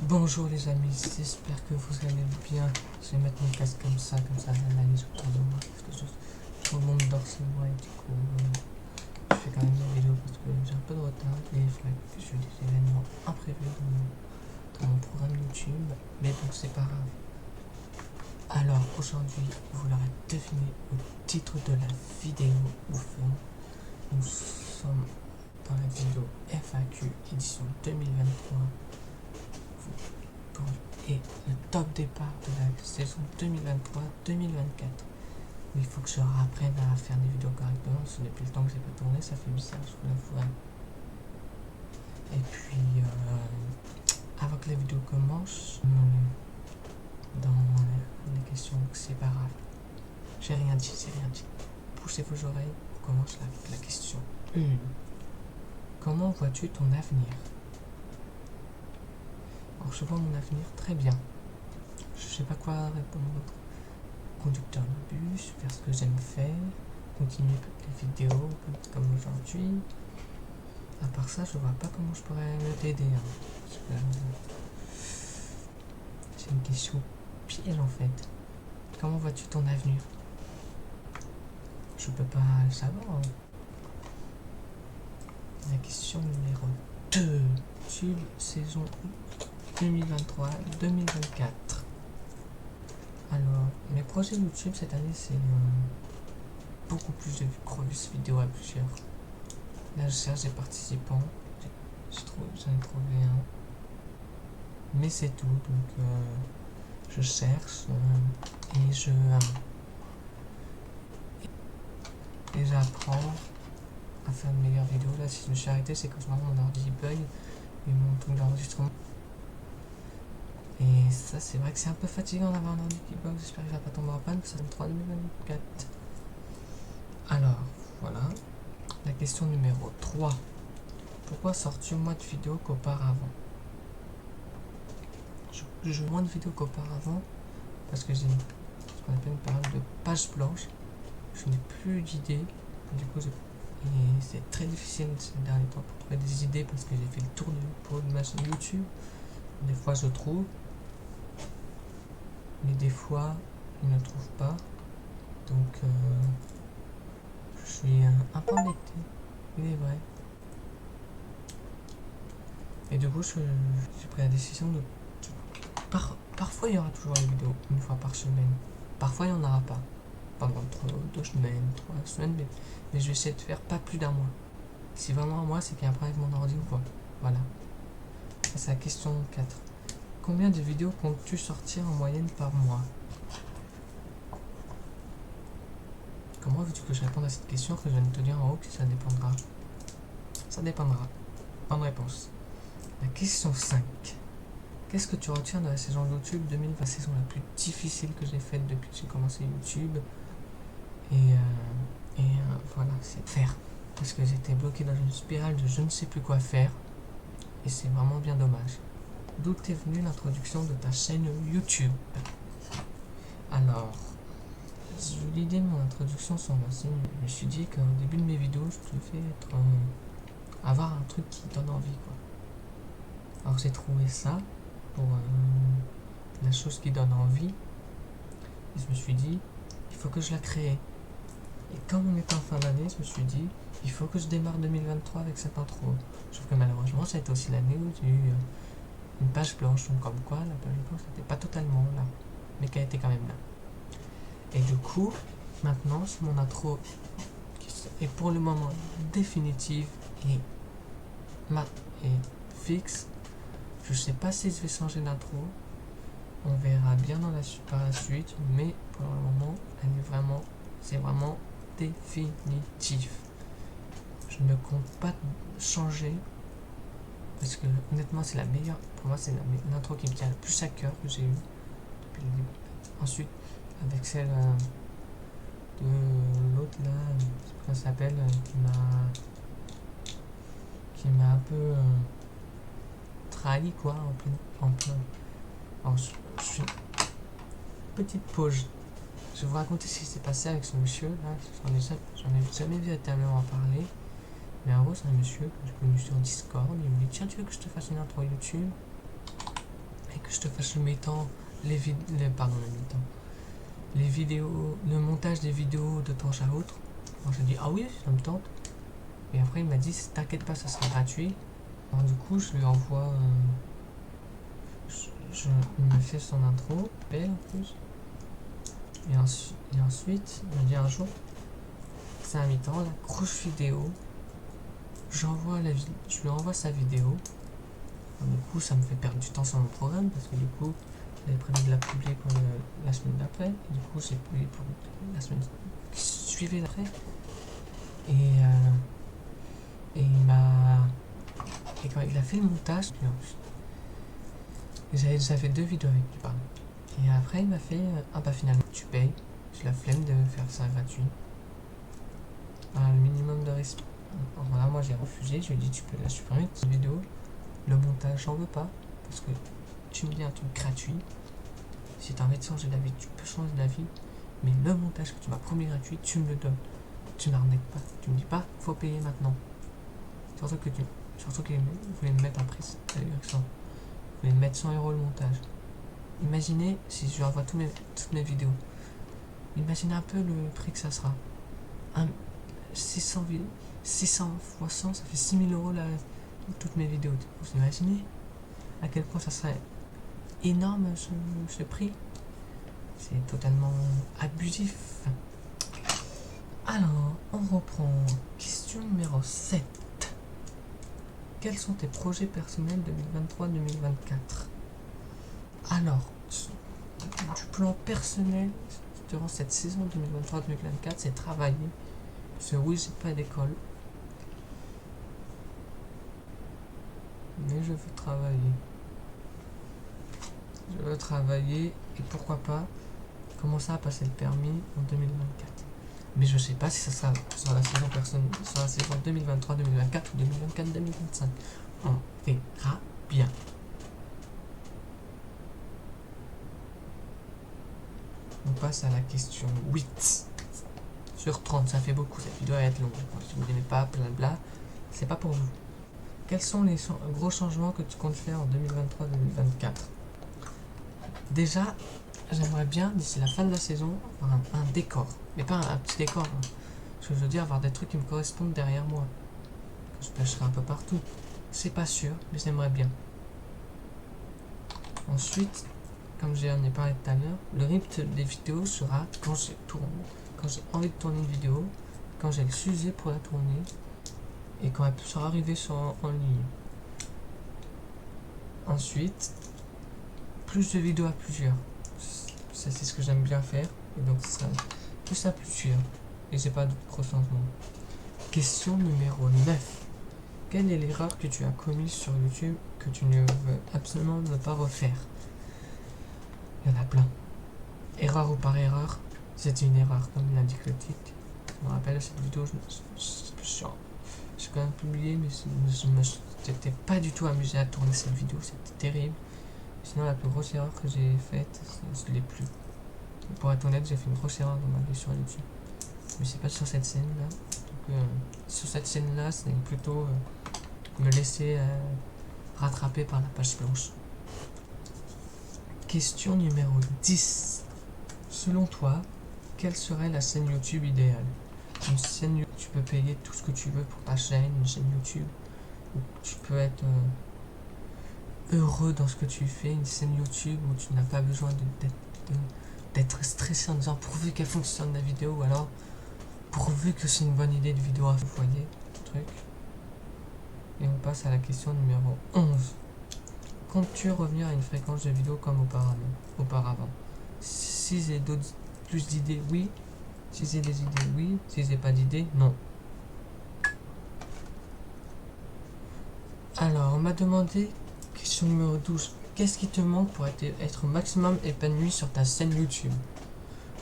Bonjour les amis, j'espère que vous allez bien. Je vais mettre mon casque comme ça j'analyse autour de moi. Parce que tout le monde dort chez moi et du coup, je fais quand même des vidéos parce que j'ai un peu de retard et il faudrait que j'ai des événements imprévus dans mon programme YouTube. Mais bon, c'est pas grave. Alors aujourd'hui, vous l'aurez deviné au titre de la vidéo ou film, nous sommes dans la vidéo FAQ édition 2023. Et le top départ de la saison 2023-2024. Il faut que je réapprenne à faire des vidéos correctement, parce que depuis le temps que j'ai pas tourné, ça fait bizarre, je vous l'avouerai. Et puis, avant que la vidéo commence, dans les questions, c'est pas grave. J'ai rien dit. Poussez vos oreilles, on commence la question 1. Comment vois-tu ton avenir? Alors, je vois mon avenir très bien. Je sais pas quoi répondre. Conducteur de bus, faire ce que j'aime faire, continuer les vidéos comme aujourd'hui. À part ça, je vois pas comment je pourrais t'aider. C'est une question piège en fait. Comment vois-tu ton avenir? Je peux pas le savoir. La question numéro 2. Tube saison 2023-2024. Alors, mes projets YouTube cette année, c'est beaucoup plus de grosses vidéos à plusieurs. Là, je cherche des participants. J'en ai trouvé un. Mais c'est tout. Donc, je cherche et j'apprends à faire de meilleures vidéos. Là, si je me suis arrêté, c'est que mon ordi bug et mon truc d'enregistrement. Et ça, c'est vrai que c'est un peu fatigant d'avoir un ordi qui bug. J'espère qu'il va pas tomber en panne. Ça donne 3 2024. Alors, voilà. La question numéro 3. Pourquoi sors-tu moins de vidéos qu'auparavant? Je joue moins de vidéos qu'auparavant parce que j'ai ce qu'on appelle une période de page blanche. Je n'ai plus d'idées. Du coup, c'est très difficile ces derniers temps pour trouver des idées parce que j'ai fait le tour de ma chaîne YouTube. Des fois, je trouve. Mais des fois, je ne trouve pas. Donc, je suis un peu embêté. Il est vrai. Et du coup, j'ai pris la décision de... Parfois, il y aura toujours une vidéo, une fois par semaine. Parfois, il n'y en aura pas. Pendant 2 semaines, 3 semaines, mais je vais essayer de faire pas plus d'un mois. Si vraiment un mois, c'est qu'il y a un problème avec mon ordi ou quoi. Voilà. C'est la question 4. Combien de vidéos comptes-tu sortir en moyenne par mois? Comment veux-tu que je réponde à cette question que je viens de te dire en haut que ça dépendra? Ça dépendra. Bonne réponse. La question 5. Qu'est-ce que tu retiens de la saison YouTube 2020, la saison la plus difficile que j'ai faite depuis que j'ai commencé YouTube? Et voilà, c'est faire. Parce que j'étais bloqué dans une spirale de je ne sais plus quoi faire. Et c'est vraiment bien dommage. D'où t'est venue l'introduction de ta chaîne YouTube? Alors, l'idée de mon introduction sur ma chaîne, je me suis dit qu'au début de mes vidéos, je devais avoir un truc qui donne envie, quoi. Alors j'ai trouvé ça pour la chose qui donne envie. Et je me suis dit, il faut que je la crée. Et comme on est en fin d'année, je me suis dit, il faut que je démarre 2023 avec cette intro. Sauf que malheureusement, c'était aussi l'année où j'ai eu une page blanche. Donc comme quoi, la page blanche n'était pas totalement là, mais qu'elle était quand même là. Et du coup, maintenant, c'est mon intro qui est pour le moment définitive et fixe. Je sais pas si je vais changer d'intro. On verra bien par la suite, mais pour le moment, c'est vraiment définitif. Je ne compte pas changer parce que honnêtement, c'est la meilleure. Pour moi, c'est l'intro qui me tient le plus à cœur que j'ai eu depuis le début. Ensuite, avec celle de l'autre là, je sais pas comment ça s'appelle, qui m'a un peu trahi quoi en plein. Alors, je suis petite pause. Je vais vous raconter ce qui s'est passé avec ce monsieur là. J'en ai jamais véritablement parlé. Mais en gros, c'est un monsieur que j'ai connu sur Discord. Il me dit tiens, tu veux que je te fasse une intro YouTube? que je te fasse le mi-temps, pardon, le mi-temps, les vidéos, le montage des vidéos de temps à autre. Moi j'ai dit ah oui, ça me tente. Et après il m'a dit t'inquiète pas, ça sera gratuit. Alors du coup je lui envoie, il me fait son intro, belle en plus. Et ensuite il me dit un jour, c'est un mi-temps, la grosse vidéo. Je lui envoie sa vidéo. Alors, du coup ça me fait perdre du temps sur mon programme parce que du coup j'avais prévu de la publier pour la semaine d'après. Et du coup j'ai publié pour la semaine qui suivait d'après. Et quand il a fait le montage, j'avais déjà fait 2 vidéos avec lui, pardon. Et après il m'a fait ah bah finalement tu payes, j'ai la flemme de faire ça gratuit. Le minimum de respect. Alors là moi j'ai refusé, je lui ai dit tu peux la supprimer cette vidéo. Le montage j'en veux pas parce que tu me dis un truc gratuit. Si tu as envie de changer d'avis, tu peux changer d'avis. Mais le montage que tu m'as promis gratuit, tu me le donnes. Tu n'arnaques pas. Tu me dis pas, faut payer maintenant. Surtout qu'il voulait me mettre un prix. Il voulait me mettre 100 € le montage. Imaginez si je lui envoie toutes mes vidéos. Imaginez un peu le prix que ça sera. 600 fois 100, ça fait 6 000 € toutes mes vidéos. Vous imaginez à quel point ça serait énorme ce prix? C'est totalement abusif. Alors, on reprend. Question numéro 7. Quels sont tes projets personnels 2023-2024? Alors, du plan personnel, durant cette saison 2023-2024, c'est travailler. Parce que oui, j'ai pas d'école. Mais je veux travailler. Je veux travailler et pourquoi pas commencer à passer le permis en 2024. Mais je sais pas si ça sera sur la saison 2023-2024 ou 2024-2025. On verra bien. On passe à la question 8. Sur 30, ça fait beaucoup, cette vidéo va être longue. Si vous n'aimez pas, blabla, c'est pas pour vous. Quels sont les gros changements que tu comptes faire en 2023-2024? Déjà, j'aimerais bien, d'ici la fin de la saison, avoir un décor. Mais pas un petit décor. Hein. Ce que je veux dire, avoir des trucs qui me correspondent derrière moi. Que je pêcherai un peu partout. C'est pas sûr, mais j'aimerais bien. Ensuite, comme j'en ai parlé tout à l'heure, le rythme des vidéos sera quand j'ai envie de tourner une vidéo, quand j'ai le sujet pour la tourner, et quand elle sera arrivée en ligne. Ensuite, plus de vidéos à plusieurs. Ça, c'est ce que j'aime bien faire. Et donc, ce sera plus à plusieurs. Et j'ai pas de gros changements. Question numéro 9. Quelle est l'erreur que tu as commise sur YouTube que tu ne veux absolument ne pas refaire? Il y en a plein. Erreur ou par erreur, c'est une erreur, comme l'indique le titre. Je me rappelle cette vidéo, j'ai quand même publié, mais je m'étais pas du tout amusé à tourner cette vidéo, c'était terrible. Sinon, la plus grosse erreur que j'ai faite, je l'ai plus. Pour être honnête, j'ai fait une grosse erreur dans ma vie sur YouTube. Mais c'est pas sur cette scène-là. Donc, sur cette scène-là, c'est plutôt me laisser rattraper par la page blanche. Question numéro 10. Selon toi, quelle serait la chaîne YouTube idéale? Une chaîne où tu peux payer tout ce que tu veux pour ta chaîne, une chaîne YouTube où tu peux être heureux dans ce que tu fais, une chaîne YouTube où tu n'as pas besoin d'être stressé en disant pourvu qu'elle fonctionne la vidéo, ou alors pourvu que c'est une bonne idée de vidéo à vous voyez, truc. Et on passe à la question numéro 11. Comptes-tu revenir à une fréquence de vidéo comme auparavant? Si j'ai plus d'idées, oui. Si j'ai des idées, oui. Si j'ai pas d'idées, non. Alors, on m'a demandé, question numéro 12, qu'est-ce qui te manque pour être au maximum épanoui sur ta chaîne YouTube?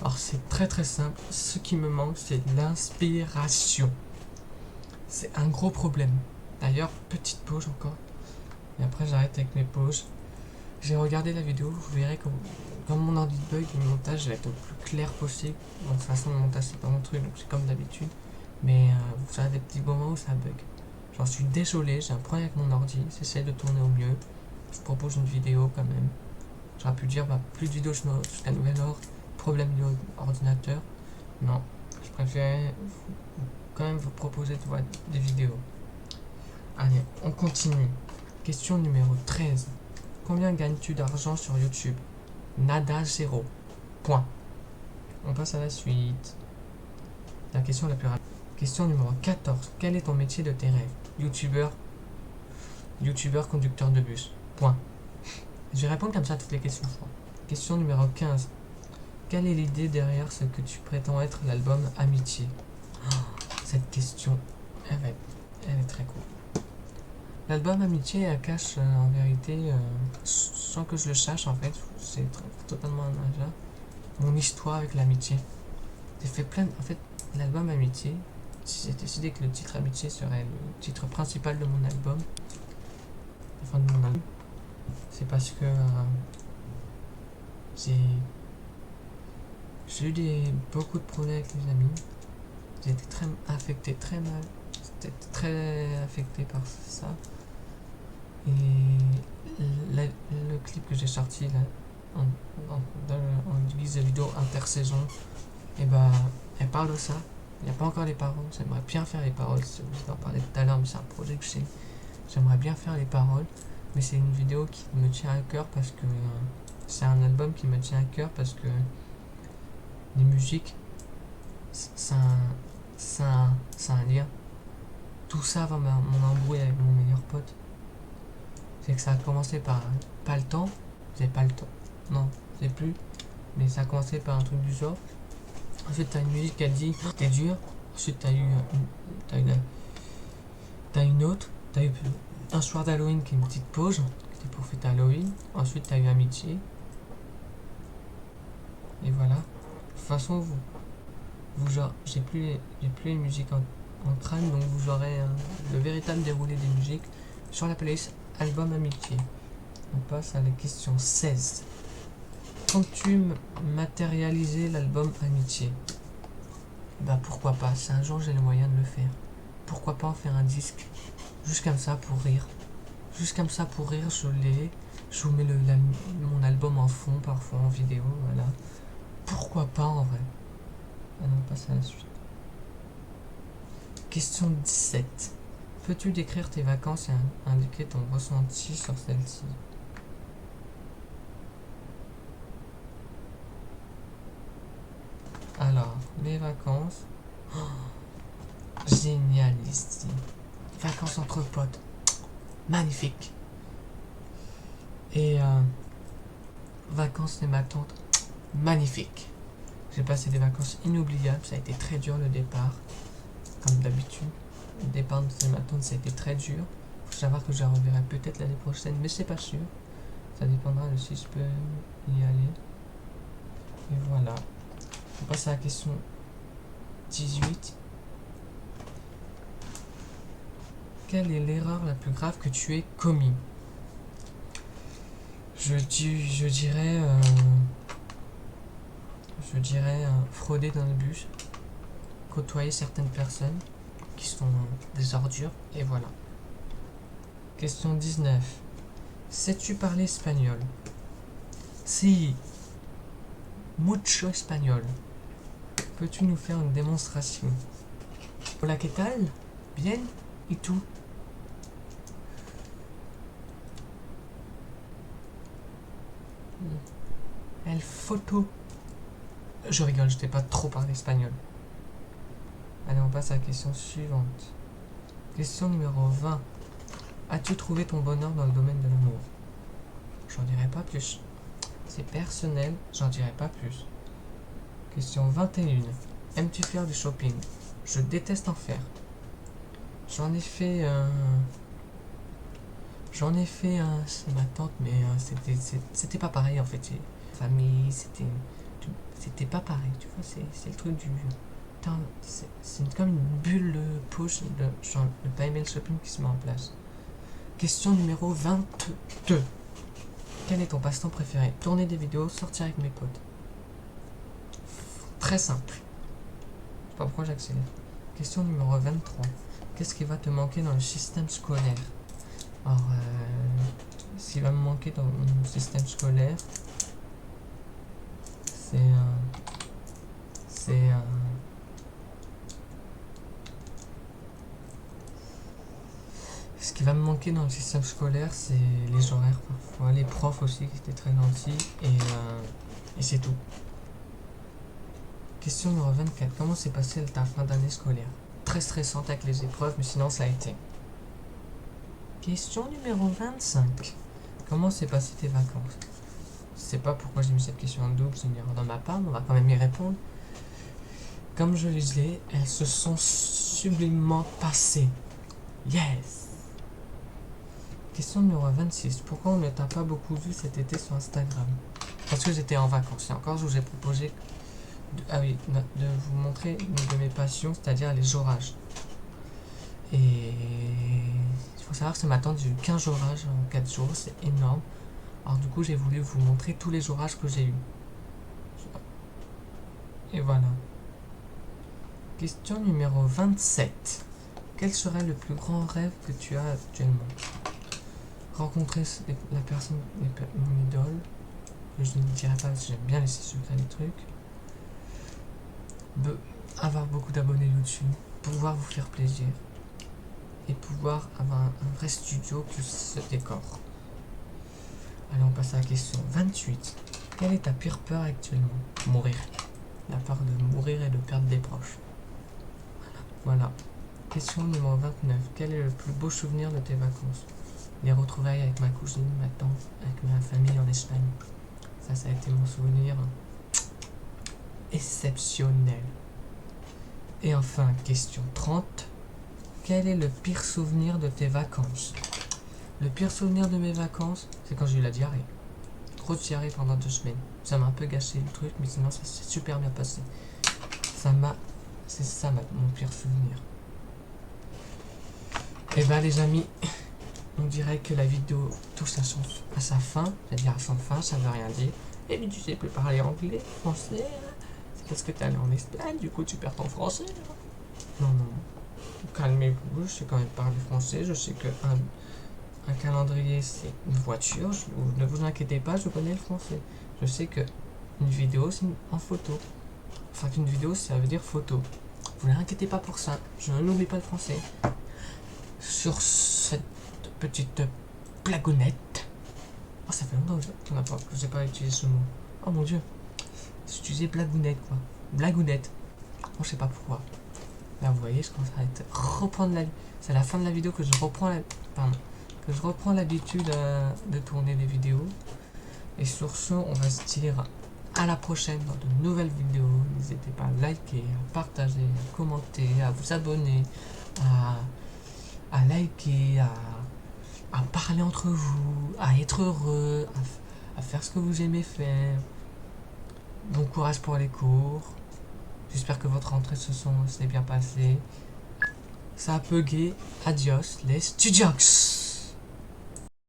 Alors, c'est très très simple. Ce qui me manque, c'est l'inspiration. C'est un gros problème. D'ailleurs, petite pause encore. Et après, j'arrête avec mes pauses. J'ai regardé la vidéo, vous verrez comme mon ordi bug, le montage va être le plus clair possible. Bon, de toute façon, le montage, c'est pas mon truc, donc c'est comme d'habitude. Mais vous avez des petits moments où ça bug. J'en suis désolé, j'ai un problème avec mon ordi, j'essaie de tourner au mieux. Je vous propose une vidéo quand même. J'aurais pu dire, bah, plus de vidéos jusqu'à nouvel ordre, problème d'ordinateur. Non, je préférais quand même vous proposer de voir des vidéos. Allez, on continue. Question numéro 13. Combien gagnes-tu d'argent sur YouTube? Nada, 0. Point. On passe à la suite. La question la plus rapide. Question numéro 14. Quel est ton métier de tes rêves? Youtubeur, conducteur de bus. Point. Je vais répondre comme ça à toutes les questions. Question numéro 15. Quelle est l'idée derrière ce que tu prétends être l'album Amitié? Cette question, elle est très cool. L'album Amitié, elle cache en vérité, sans que je le sache en fait, c'est totalement un hasard, mon histoire avec l'amitié. J'ai fait plein en fait, l'album Amitié, j'ai décidé que le titre Amitié serait le titre principal de mon album. Enfin de mon album. C'est parce que j'ai eu beaucoup de problèmes avec les amis. J'ai été très affecté, très mal. J'étais très affecté par ça. Et le clip que j'ai sorti là, en guise de vidéo intersaison, et bah, elle parle de ça. Il n'y a pas encore les paroles. J'aimerais bien faire les paroles. Je vous en parlais tout à l'heure, mais c'est un projet que j'ai. J'aimerais bien faire les paroles. Mais c'est une vidéo qui me tient à cœur parce que c'est un album qui me tient à cœur parce que les musiques, c'est un lien. Tout ça va mon embrouille avec mon meilleur pote. C'est que ça a commencé par pas le temps. J'ai pas le temps. Non, j'ai plus. Mais ça a commencé par un truc du genre. Ensuite, t'as une musique qui a dit t'es dur. Ensuite, t'as une autre. T'as eu un soir d'Halloween qui est une petite pause. Qui était pour fêter Halloween. Ensuite, t'as eu Amitié. Et voilà. De toute façon, j'ai plus les musiques en crâne, donc vous aurez le véritable déroulé des musiques sur la playlist Album Amitié. On passe à la question 16. Comptes-tu matérialiser l'album Amitié? Bah pourquoi pas, si un jour j'ai le moyen de le faire. Pourquoi pas en faire un disque? Juste comme ça pour rire. Juste comme ça pour rire, je vous mets mon album en fond, parfois en vidéo, voilà. Pourquoi pas en vrai? Alors on passe à la suite. Question 17. Peux-tu décrire tes vacances et indiquer ton ressenti sur celles-ci? Alors, mes vacances. Oh, génial ici. Vacances entre potes. Magnifique. Et vacances chez ma tante. Magnifique. J'ai passé des vacances inoubliables. Ça a été très dur le départ. Comme d'habitude. Le départ de chez ma tante, ça a été très dur. Faut savoir que je la reverrai peut-être l'année prochaine, mais c'est pas sûr. Ça dépendra de si je peux y aller. Et voilà. On passe à la question 18. Quelle est l'erreur la plus grave que tu aies commis? Je dirais frauder dans le bus, côtoyer certaines personnes qui sont des ordures, et voilà. Question 19. Sais-tu parler espagnol? Si. Mucho espagnol. Peux-tu nous faire une démonstration? Hola, ¿qué tal? Bien? Et tout. El photo. Je rigole, je t'ai pas trop parlé espagnol. Allez, on passe à la question suivante. Question numéro 20. As-tu trouvé ton bonheur dans le domaine de l'amour? J'en dirai pas plus. C'est personnel, j'en dirai pas plus. Question 21. Aimes-tu faire du shopping? Je déteste en faire. J'en ai fait un chez ma tante, mais c'était pas pareil en fait. Famille, c'était pas pareil, tu vois, c'est le truc du... C'est comme une bulle de push de pas aimer le shopping qui se met en place. Question numéro 22. Quel est ton passe-temps préféré? Tourner des vidéos, sortir avec mes potes. Très simple. Je sais pas pourquoi j'accélère. Question numéro 23. Qu'est-ce qui va te manquer dans le système scolaire? Alors, ce qui va me manquer dans mon système scolaire, Ce qui va me manquer dans le système scolaire, c'est les horaires parfois, les profs aussi qui étaient très gentils, et c'est tout. Question numéro 24. Comment s'est passée ta fin d'année scolaire? Très stressante avec les épreuves, mais sinon ça a été. Question numéro 25. Comment s'est passé tes vacances? Je sais pas pourquoi j'ai mis cette question en double, c'est une erreur dans ma part, mais on va quand même y répondre. Comme je le disais, elles se sont sublimement passées. Yes! Question numéro 26. Pourquoi on ne t'a pas beaucoup vu cet été sur Instagram? Parce que j'étais en vacances. Et encore, je vous ai proposé de vous montrer une de mes passions, c'est-à-dire les orages. Et il faut savoir que ce matin, j'ai eu 15 orages en 4 jours, c'est énorme. Alors du coup, j'ai voulu vous montrer tous les orages que j'ai eus. Et voilà. Question numéro 27. Quel serait le plus grand rêve que tu as actuellement? Rencontrer la personne, mon idole. Je ne dirais pas parce que j'aime bien laisser secret les trucs. Avoir beaucoup d'abonnés YouTube. Pouvoir vous faire plaisir. Et pouvoir avoir un vrai studio plus ce décor. Allez, on passe à la question 28. Quelle est ta pire peur actuellement? Mourir. La peur de mourir et de perdre des proches. Voilà. Question numéro 29. Quel est le plus beau souvenir de tes vacances? Les retrouvailles avec ma cousine, ma tante, avec ma famille en Espagne. Ça a été mon souvenir exceptionnel. Et enfin, question 30. Quel est le pire souvenir de tes vacances? Le pire souvenir de mes vacances, c'est quand j'ai eu la diarrhée. Grosse diarrhée pendant 2 semaines. Ça m'a un peu gâché le truc, mais sinon ça s'est super bien passé. C'est ça mon pire souvenir. Et ben les amis, on dirait que la vidéo touche à sa fin. C'est-à-dire à son fin, ça veut rien dire. Et mais tu sais plus parler anglais, français. C'est parce que t'es allé en Espagne, du coup tu perds ton français. Non. Calmez-vous, je sais quand même parler français. Je sais que un calendrier c'est une voiture. Ne vous inquiétez pas, je connais le français. Je sais que une vidéo c'est en photo. Enfin qu'une vidéo ça veut dire photo. Vous ne vous inquiétez pas pour ça. Je n'oublie pas le français. Sur cette petite blagounette. Oh, ça fait longtemps que j'ai pas utilisé ce mot. Oh mon dieu. J'ai utilisé blagounette quoi. Blagounette. Bon, je sais pas pourquoi. Là vous voyez, je commence à reprendre la. C'est la fin de la vidéo que je reprends l'habitude de tourner des vidéos. Et sur ce, on va se dire à la prochaine dans de nouvelles vidéos. N'hésitez pas à liker, à partager, à commenter, à vous abonner, à liker, à parler entre vous, à être heureux, à faire ce que vous aimez faire. Bon courage pour les cours. J'espère que votre rentrée s'est bien passée. Ça a bugué. Adios les studios.